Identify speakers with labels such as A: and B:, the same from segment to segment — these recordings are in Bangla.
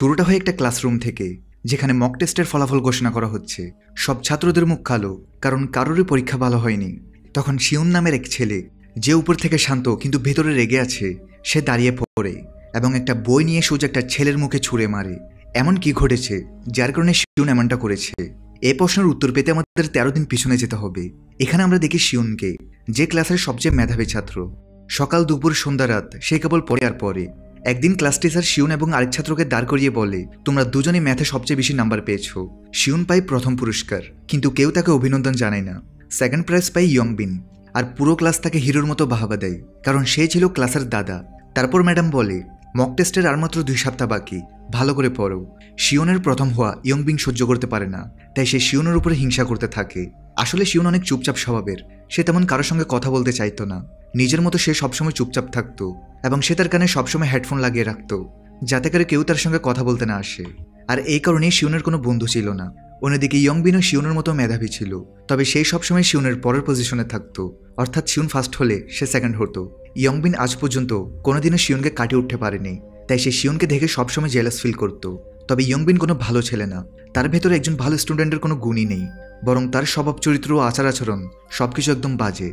A: শুরুটা হয় একটা ক্লাসরুম থেকে, যেখানে মক টেস্টের ফলাফল ঘোষণা করা হচ্ছে। সব ছাত্রদের মুখ কালো, কারণ কারোরই পরীক্ষা ভালো হয়নি। তখন শিউন নামের এক ছেলে, যে উপর থেকে শান্ত কিন্তু ভেতরে রেগে আছে, সে দাঁড়িয়ে পড়ে এবং একটা বই নিয়ে সোজা একটা ছেলের মুখে ছুঁড়ে মারে। এমন কি ঘটেছে যার কারণে শিউন এমনটা করেছে? এই প্রশ্নের উত্তর পেতে আমাদের 13 দিন পিছনে যেতে হবে। এখানে আমরা দেখি শিউনকে, যে ক্লাসের সবচেয়ে মেধাবী ছাত্র। সকাল দুপুর সন্ধ্যা রাত সে কেবল পড়ে আর পড়ে। একদিন ক্লাস টিচার শিউন এবং আরেক ছাত্রকে দাঁড় করিয়ে বলে, তোমরা দুজনে ম্যাথে সবচেয়ে বেশি নাম্বার পেয়েছো। শিউন পায় প্রথম পুরস্কার, কিন্তু কেউ তাকে অভিনন্দন জানায় না। সেকেন্ড প্রাইজ পায় ইয়ংবিন, আর পুরো ক্লাস তাকে হিরোর মতো বাহাবা দেয়, কারণ সে ছিল ক্লাসের দাদা। তারপর ম্যাডাম বলে, মক টেস্টের আর মাত্র 2 সপ্তাহ বাকি, ভালো করে পড়ো। শিউনের প্রথম হওয়া ইয়ংবিন সহ্য করতে পারে না, তাই সে শিউনের উপরে হিংসা করতে থাকে। আসলে শিউন অনেক চুপচাপ স্বভাবের, সে তেমন কারোর সঙ্গে কথা বলতে চাইতো না। নিজের মতো সে সবসময় চুপচাপ থাকতো, এবং সে তার কানে সবসময় হেডফোন লাগিয়ে রাখতো, যাতে করে কেউ তার সঙ্গে কথা বলতে না আসে। আর এই কারণেই শিউনের কোনো বন্ধু ছিল না। অন্যদিকে ইয়ংবিনও শিউনের মতো মেধাবী ছিল, তবে সেই সবসময় শিউনের পরের পজিশনে থাকতো, অর্থাৎ শিউন ফার্স্ট হলে সে সেকেন্ড হতো। ইয়ংবিন আজ পর্যন্ত কোনোদিনও শিউনকে কাটিয়ে উঠতে পারেনি, তাই সে শিউনকে দেখে সবসময় জেলাস ফিল করতো। তবে ইয়ংবিন কোনো ভালো ছেলে না, তার ভেতরে একজন ভালো স্টুডেন্টের কোনো গুণই নেই, বরং তার স্বভাব চরিত্র ও আচার আচরণ সবকিছু একদম বাজে।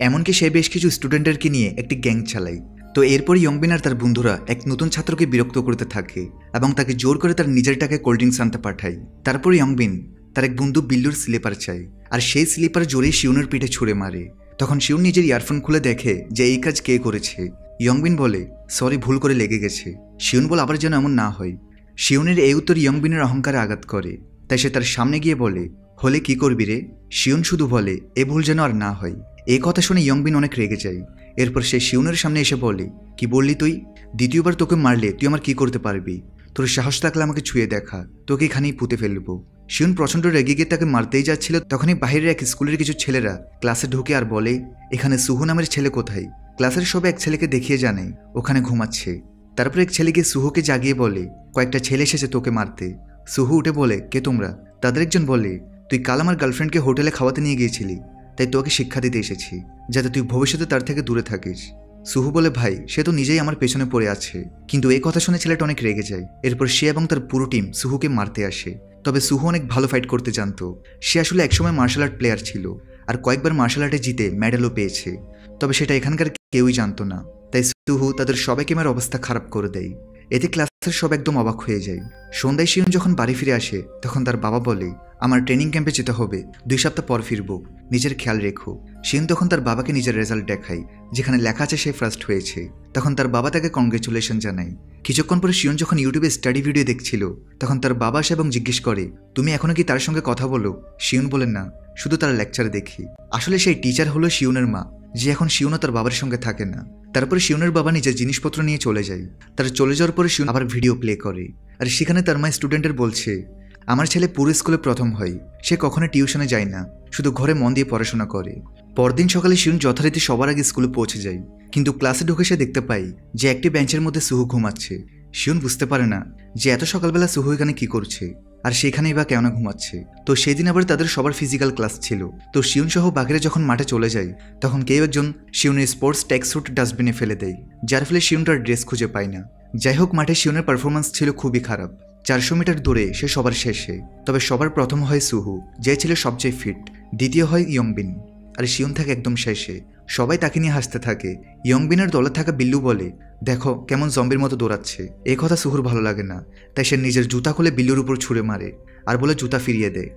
A: এমনকি সে বেশ কিছু স্টুডেন্টদেরকে নিয়ে একটি গ্যাং চালায়। তো এরপর ইয়ংবিন আর তার বন্ধুরা এক নতুন ছাত্রকে বিরক্ত করতে থাকে এবং তাকে জোর করে তার নিজের টাকায় কোল্ড ড্রিঙ্কস আনতে পাঠায়। তারপর ইয়ংবিন তার এক বন্ধু বিল্লুর স্লিপার চায়, আর সেই স্লিপার জোরে শিউনের পিঠে ছুঁড়ে মারে। তখন শিউন নিজের ইয়ারফোন খুলে দেখে যে এই কাজ কে করেছে। ইয়ংবিন বলে, সরি, ভুল করে লেগে গেছে। শিউন বলে, আবার যেন এমন না হয়। শিউনের এই উত্তর ইয়ংবিনের অহংকারে আঘাত করে, তাই সে তার সামনে গিয়ে বলে, হলে কি করবি রে? শিউন শুধু বলে, এ ভুল যেন আর না হয়। এই কথা শুনে ইয়ংবিন অনেক রেগে যায়। এরপর সে শিউনের সামনে এসে বলে, কি বললি তুই? দ্বিতীয়বার তোকে মারলে তুই আমার কি করতে পারবি? তোর সাহস থাকলে আমাকে ছুঁয়ে দেখা, তোকে এখানেই পুঁতে ফেলবো। শিউন প্রচণ্ড রেগে গিয়ে তাকে মারতেই যাচ্ছিল, তখনই বাইরের এক স্কুলের কিছু ছেলেরা ক্লাসে ঢুকে আর বলে, এখানে সুহু নামের ছেলে কোথায়? ক্লাসের সবাই এক ছেলেকে দেখিয়ে জানায় ওখানে ঘুমাচ্ছে। তারপর এক ছেলে গিয়ে সুহুকে জাগিয়ে বলে, কয়েকটা ছেলে এসেছে তোকে মারতে। সুহু উঠে বলে, কে তোমরা? তাদের একজন বলে, তুই কাল আমার গার্লফ্রেন্ডকে হোটেলে খাওয়াতে নিয়ে গিয়েছিলি, তাই তোকে শিক্ষা দিতে এসেছি, যাতে তুই ভবিষ্যতে তার থেকে দূরে থাকিস। সুহু বলে, ভাই, সে তো নিজেই আমার পেছনে পড়ে আছে। কিন্তু এই কথা শুনে ছেলেটা অনেক রেগে যায়। এরপর সে এবং তার পুরো টিম সুহুকে মারতে আসে। তবে সুহু অনেক ভালো ফাইট করতে জানতো। সে আসলে একসময় মার্শাল আর্ট প্লেয়ার ছিল, আর কয়েকবার মার্শাল আর্টে জিতে মেডেলও পেয়েছে। তবে সেটা এখানকার কেউই জানতো না, তাই সুহু তাদের সবাইকে মেরে অবস্থা খারাপ করে দেয়। এতে ক্লাসের সব একদম অবাক হয়ে যায়। সন্ধ্যায় শিউন যখন বাড়ি ফিরে আসে, তখন তার বাবা বলে, আমার ট্রেনিং ক্যাম্পে যেতে হবে, 2 সপ্তাহ পর ফিরবো, নিজের খেয়াল রেখো। শিউন তখন তার বাবাকে নিজের রেজাল্ট দেখায়, যেখানে লেখা আছে সে ফার্স্ট হয়েছে। তখন তার বাবা তাকে কংগ্রেচুলেশন জানায়। কিছুক্ষণ পরে শিউন যখন ইউটিউবে স্টাডি ভিডিও দেখছিল, তখন তার বাবা আসে এবং জিজ্ঞেস করে, তুমি এখনো কি তার সঙ্গে কথা বলো? শিউন বলেন, না, শুধু তার লেকচার দেখি। আসলে সেই টিচার হলো শিউনের মা, যে এখন শিউনও তার বাবার সঙ্গে থাকে না। তারপরে শিউনের বাবা নিজের জিনিসপত্র নিয়ে চলে যায়। তার চলে যাওয়ার পরে শিউন আবার ভিডিও প্লে করে, আর সেখানে তার মা স্টুডেন্টের বলছে, আমার ছেলে পুরো স্কুলে প্রথম হয়, সে কখনো টিউশনে যায় না, শুধু ঘরে মন দিয়ে পড়াশোনা করে। পরদিন সকালে শিউন যথারীতি সবার আগে স্কুলে পৌঁছে যায়, কিন্তু ক্লাসে ঢুকে সে দেখতে পায় যে একটি বেঞ্চের মধ্যে সুহু ঘুমাচ্ছে। শিউন বুঝতে পারে না যে এত সকালবেলা সুহু এখানে কি করছে, আর সেখানেই বা কেন ঘুমাচ্ছে। তো সেদিন আবার তাদের সবার ফিজিক্যাল ক্লাস ছিল। তো শিউন সহ বাকিরা যখন মাঠে চলে যায়, তখন কেউ একজন শিউনের স্পোর্টস ট্যাক্স স্যুট ডাস্টবিনে ফেলে দেয়, যার ফলে শিউন তার ড্রেস খুঁজে পায় না। যাই হোক, মাঠে শিউনের পারফরমেন্স ছিল খুবই খারাপ। 400 মিটার দৌড়ে সে সবার শেষে। তবে সবার প্রথম হয় সুহু, যে ছিল সবচেয়ে ফিট। দ্বিতীয় হয় ইয়ংবিন, আর শিউন থাকে একদম শেষে। সবাই তাকে নিয়ে হাসতে থাকে। ইয়ংবিনের দলে থাকা বিল্লু বলে, দেখো কেমন জম্বির মতো দৌড়াচ্ছে। এই কথা সুহুর ভালো লাগে না, তাই সে নিজের জুতা খুলে বিল্লুর উপর ছুঁড়ে মারে আর বলে জুতা ফিরিয়ে দেয়।